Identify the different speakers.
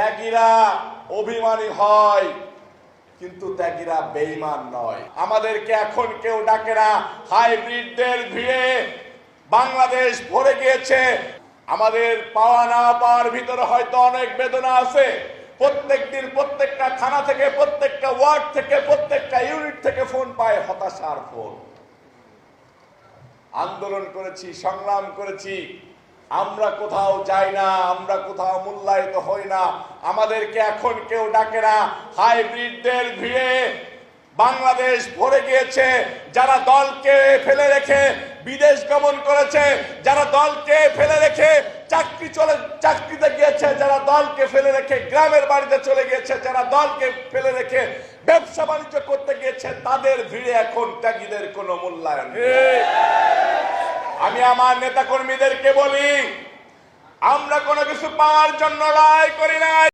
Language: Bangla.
Speaker 1: ত্যাগীরা অভিমানী হয়, কিন্তু ত্যাগীরা বেঈমান নয়। আমাদেরকে এখন কেউ ডাকে না। হাইব্রিডদের ভিড়ে বাংলাদেশ ভরে গিয়েছে। আমাদের পাওয়া না পাওয়ার ভিতরে হয়তো অনেক বেদনা আছে। প্রত্যেকদিন প্রত্যেকটা থানা থেকে, প্রত্যেকটা ওয়ার্ড থেকে, প্রত্যেকটা ইউনিট থেকে ফোন পায়, হতাশার ফোন। আন্দোলন করেছি, সংগ্রাম করেছি, আমরা কোথাও যাই না, আমরা কোথাও মূল্যায়িত হই না। আমাদেরকে এখন কেউ ডাকে না। হাইব্রিডদের ভিড়ে বাংলাদেশ ভরে গিয়েছে। যারা দলকে ফেলে রেখে বিদেশ গমন করেছে, যারা দলকে ফেলে রেখে চাকরিতে গিয়েছে, যারা দলকে ফেলে রেখে গ্রামের বাড়িতে চলে গিয়েছে, যারা দলকে ফেলে রেখে ব্যবসা বাণিজ্য করতে গিয়েছে, তাদের ভিড়ে এখন ত্যাগীদের কোনো মূল্যায়ন নেই। আমি আমার নেতা কর্মীদেরকে বলি, আমরা কোনো কিছু পাওয়ার জন্য লড়াই করি না।